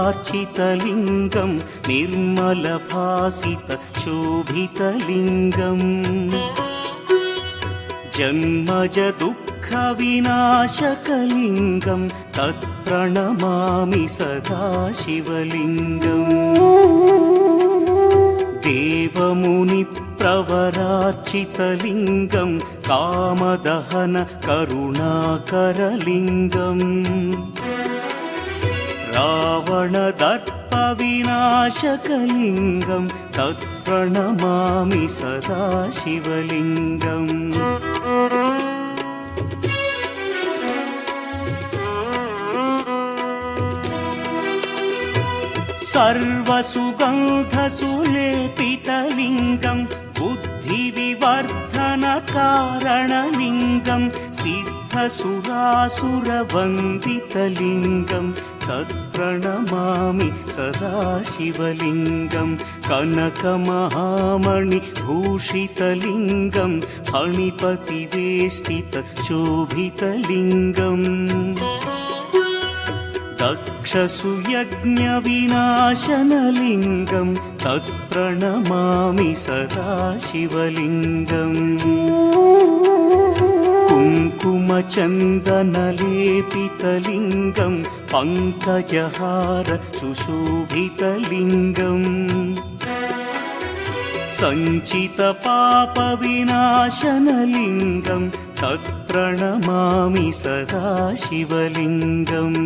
पापविनाशकलिङ्गं निर्मलभासित शोभितलिङ्गम् जन्मज दुःखविनाशकलिङ्गं तत्प्रणमामि सदा शिवलिङ्गम् देवमुनिप्रवरार्चितलिङ्गं कामदहन करुणाकरलिङ्गम् रावणदर्पविनाशकलिङ्गं तत्प्रणमामि सदा शिवलिङ्गम् सर्वसुगन्धसुलेपितलिङ्गं बुद्धिविवर्धनकारणलिङ्गं सिद्धसुरासुरवन्दितलिङ्गं तत्प्रणमामि सदा शिवलिङ्गं कनकमहामणिभूषितलिङ्गं फणिपतिवेष्टितशोभितलिङ्गम् दक्षसुयज्ञविनाशनलिङ्गं तत्प्रणमामि सदा शिवलिङ्गम् कुङ्कुमचन्दनलेपितलिङ्गं पङ्कजहार सुशोभितलिङ्गम् सञ्चितपापविनाशनलिङ्गं तत्प्रणमामि सदा शिवलिङ्गम्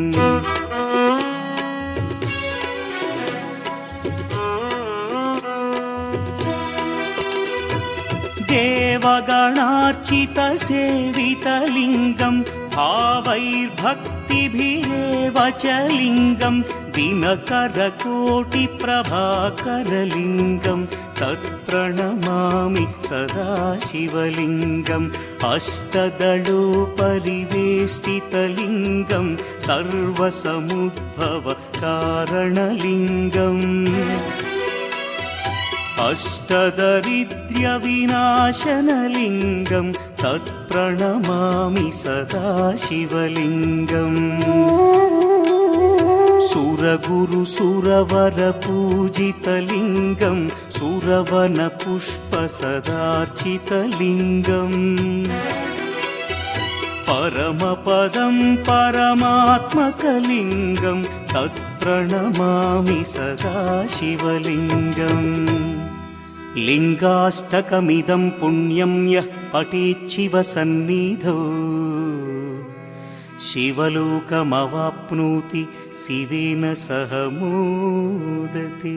देवगणार्चितसेवितलिङ्गं भावैर्भक्तिभिरेव च लिङ्गं दिनकरकोटिप्रभाकरलिङ्गं तत्प्रणमामि सदा शिवलिङ्गम् अष्टदलोपरिवेष्टितलिङ्गं सर्वसमुद्भवकारणलिङ्गम् अष्टदरिद्र्यविनाशनलिङ्गं तत्प्रणमामि सदा शिवलिङ्गम् सुरगुरुसुरवरपूजितलिङ्गं सुरवनपुष्पसदार्चितलिङ्गम् परमपदं परमात्मकलिङ्गं तत्प्रणमामि सदा शिवलिङ्गम् लिङ्गाष्टकमिदं पुण्यं यः पठेच्छिवसन्निधौ शिवलोकमवाप्नोति शिवेन सह मोदते।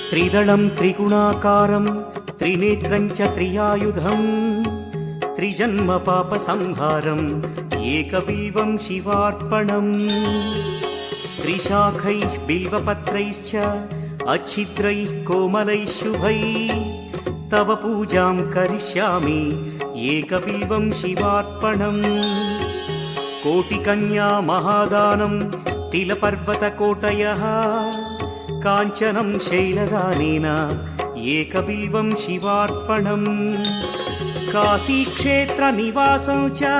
त्रिदलं त्रिगुणाकारं त्रिनेत्रं च त्रियायुधं त्रिजन्मपापसंहारम् एकबिल्वं शिवार्पणम् त्रिशाखैः बिल्वपत्रैश्च अच्छिद्रैः कोमलैः शुभैः तव पूजां करिष्यामि एकबिल्वं शिवार्पणम् कोटिकन्या महादानं तिलपर्वतकोटयः काञ्चनं शैलदानेन एकबिल्वं शिवार्पणम् काशीक्षेत्रनिवासं च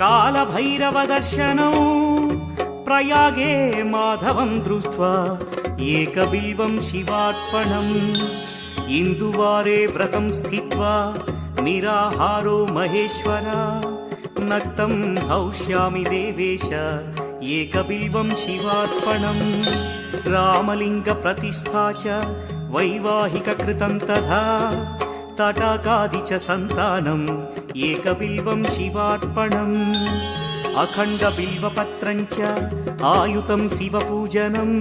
कालभैरवदर्शनौ प्रयागे माधवं दृष्ट्वा एकबिल्वं शिवार्पणम् इन्दुवारे व्रतं स्थित्वा निराहारो महेश्वर नक्तं हौष्यामि देवेश एकबिल्वं शिवार्पणम् रामलिङ्गप्रतिष्ठा च वैवाहिककृतं तथा तटाकादि च सन्तानम् एकबिल्वं शिवार्पणम् अखण्डबिल्वपत्रं च आयुतं शिवपूजनं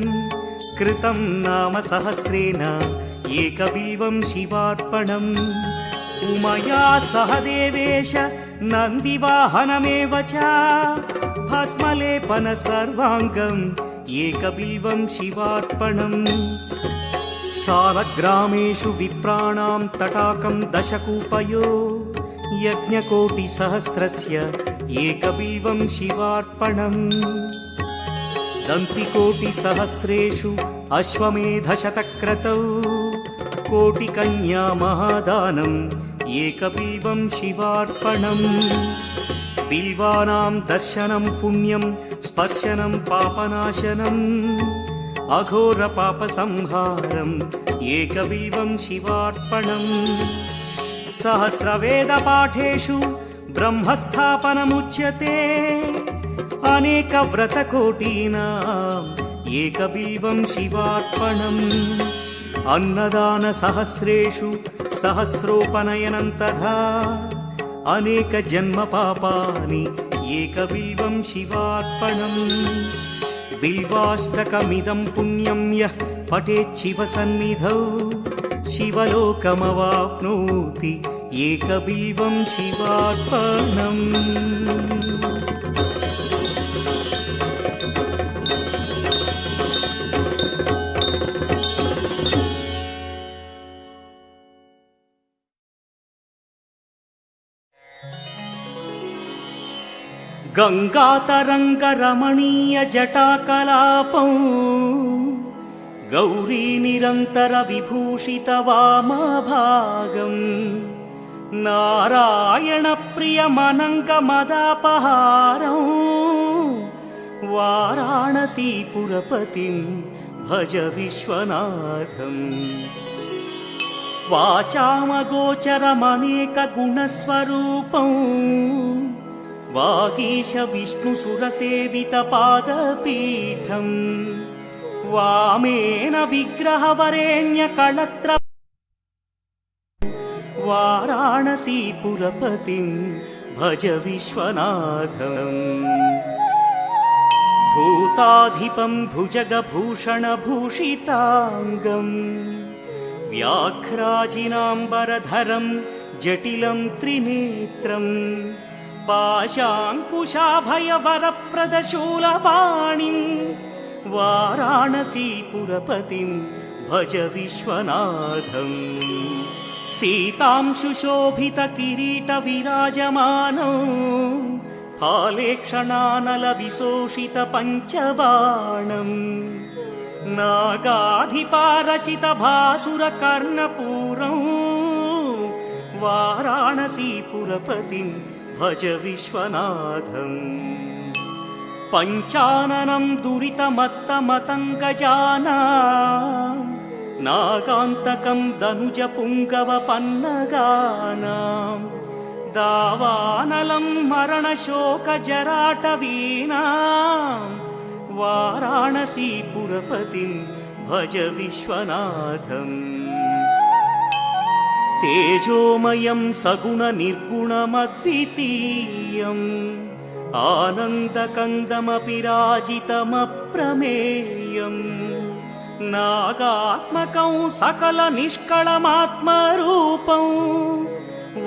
कृतं नाम सहस्रेण एकबिल्वं शिवार्पणम् उमया सह देवेश नन्दिवाहनमेव च भस्मलेपन सर्वाङ्गम् एकबिल्वं शिवार्पणम् सालग्रामेषु विप्राणां तटाकं दशकूपयो यज्ञकोटिसहस्रस्य एकबिल्वं शिवार्पणम् दन्तिकोटिसहस्रेषु अश्वमेधशतक्रतौ कोटिकन्या महादानम् एकबिल्वं शिवार्पणम् बिल्वानां दर्शनं पुण्यं स्पर्शनं पापनाशनम् अघोरपापसंहारम् एकबिल्वं शिवार्पणम् सहस्रवेदपाठेषु ब्रह्मस्थापनमुच्यते अनेकव्रतकोटीनाम् एकबिल्वं शिवार्पणम् अन्नदानसहस्रेषु सहस्रोपनयनं तथा अनेकजन्मपापानि एकबिल्वं शिवार्पणम् बिल्वाष्टकमिदं पुण्यं यः पठेत् शिवसन्निधौ शिवलोकमवाप्नोति एकबिल्वं शिवार्पणम् गङ्गातरङ्गरमणीयजटाकलापं गौरीनिरन्तरविभूषितवामभागम् नारायणप्रियमनङ्गमदापहारं वाराणसीपुरपतिं भज विश्वनाथम् वाचामगोचरमनेकगुणस्वरूपं वागीश विष्णुसुरसेवितपादपीठम् वामेन विग्रहवरेण्यकळत्र वाराणसीपुरपतिं भज विश्वनाथम् भूताधिपं भुजगभूषणभूषिताङ्गम् व्याघ्राजिनाम्बरधरं जटिलं त्रिनेत्रम् पाशाङ्कुशाभयवरप्रदशूलपाणिं वाराणसीपुरपतिं भज विश्वनाथम् सीतां सुशोभितकिरीटविराजमानौ फालेक्षणानलविशोषितपञ्चबाणम् नागाधिपारचितभासुरकर्णपूरं वाराणसीपुरपतिं भज विश्वनाथम् पञ्चाननं दुरितमत्तमतङ्गजानां नागान्तकं दनुजपुङ्गवपन्नगानां दावानलं मरणशोकजराटवीनां वाराणसीपुरपतिं भज विश्वनाथम् तेजोमयं सगुणनिर्गुणमद्वितीयम् आनन्दकन्दमपि राजितमप्रमेयम् नागात्मकं सकलनिष्कळमात्मरूपं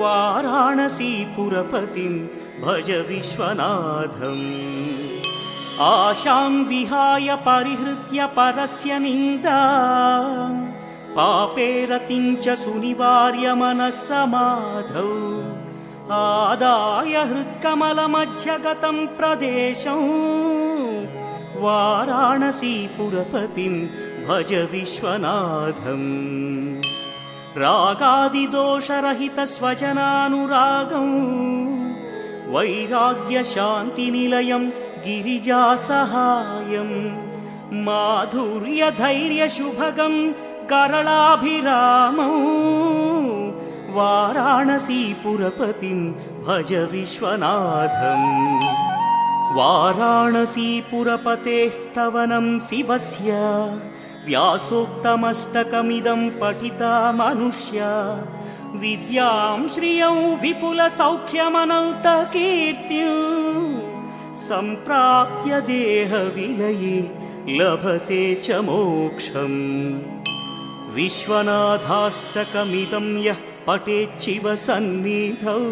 वाराणसीपुरपतिं भज विश्वनाथम् आशां विहाय परिहृत्य परस्य निन्दाम् पापे रतिं च सुनिवार्य मनस्समाधौ आदाय हृत्कमलमध्यगतं प्रदेशं वाराणसीपुरपतिं भज विश्वनाथम् रागादिदोषरहितस्वजनानुरागं वैराग्यशान्तिनिलयं गिरिजासहायं माधुर्यधैर्यशुभगं करलाभिरामौ वाराणसीपुरपतिं भज विश्वनाथम् वाराणसीपुरपतेस्तवनं शिवस्य व्यासोक्तमष्टकमिदं पठिता मनुष्या विद्यां श्रियं विपुलसौख्यमनन्तकीर्तिं सम्प्राप्य देहविलये लभते च मोक्षम् विश्वनाथाष्टकमिदं यः पठेत् शिवसन्निधौ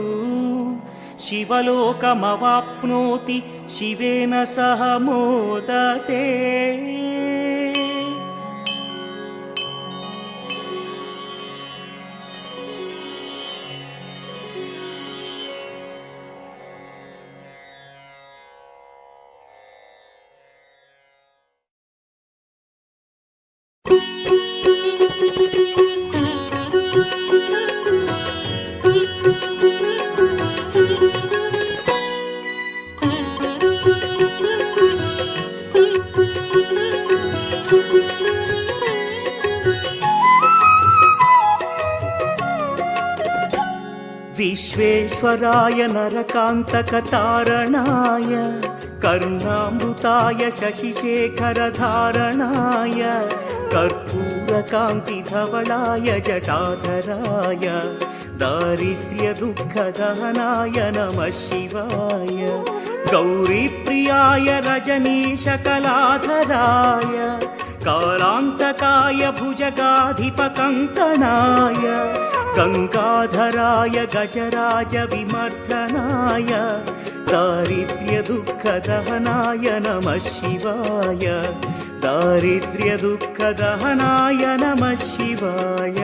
शिवलोकमवाप्नोति शिवेन सह मोदते। विश्वेश्वराय नरकान्तकतारणाय कर्णामृताय शशिशेखरधारणाय कर्पूरकान्तिधवलाय जटाधराय दारिद्र्यदुःखदहनाय नमः शिवाय गौरीप्रियाय रजनीशकलाधराय कालान्तकाय भुजगाधिपकङ्कणाय गङ्गाधराय गजराज विमर्दनाय दारिद्र्यदुःखदहनाय नमः शिवाय दारिद्र्यदुःखदहनाय नमः शिवाय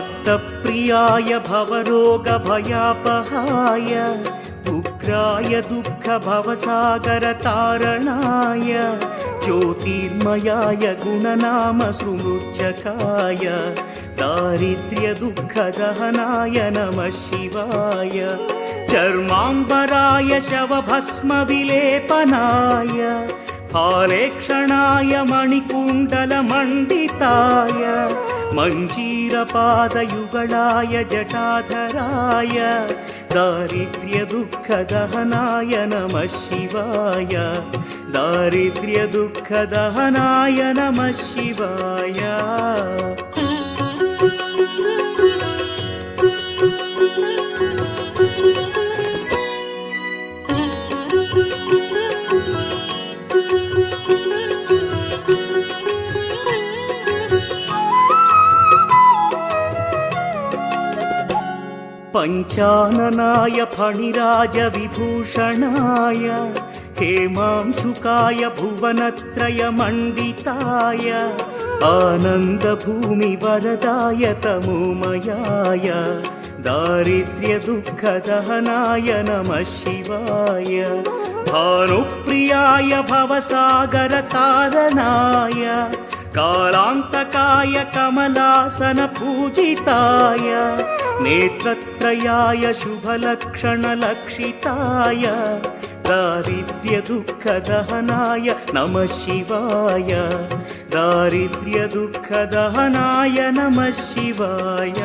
भक्तप्रियाय भवरोगभयापहाय उग्राय दुःखभवसागरतारणाय ज्योतिर्मयाय गुणनामसुमृच्छकाय दारिद्र्यदुःखदहनाय नमः शिवाय चर्माम्बराय शवभस्मविलेपनाय फालेक्षणाय मणिकुण्डलमण्डिताय मञ्जीरपादयुगलाय जटाधराय दारिद्र्यदुःखदहनाय नमः शिवाय दारिद्र्यदुःखदहनाय नमः शिवाय पञ्चाननाय फणिराजविभूषणाय हेमांशुकाय भुवनत्रयमण्डिताय आनन्दभूमिवरदाय तमोमयाय दारिद्र्यदुःखदहनाय नमः शिवाय भानुप्रियाय भवसागरतारणाय कालान्तकाय कमलासनपूजिताय नेत्रत्रयाय शुभलक्षणलक्षिताय दारिद्र्यदुःखदहनाय नमः शिवाय दारिद्र्यदुःखदहनाय नमः शिवाय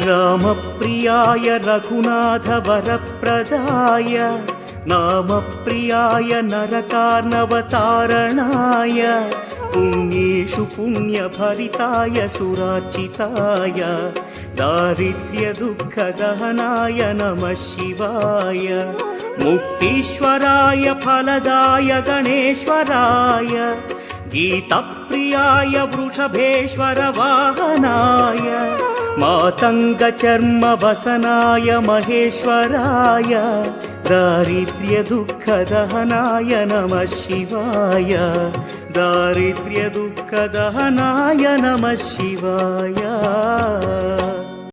रामप्रियाय रघुनाथवरप्रदाय नामप्रियाय नरकार्णवतारणाय पुण्येषु पुण्यभरिताय सुरार्चिताय दारिद्र्यदुःखदहनाय नमः शिवाय मुक्तीश्वराय फलदाय गणेश्वराय गीतप्रियाय वृषभेश्वर वाहनाय मातङ्गचर्मवसनाय महेश्वराय दारिद्र्यदुःखदहनाय नमः शिवाय दारिद्र्यदुःखदहनाय नमः शिवाय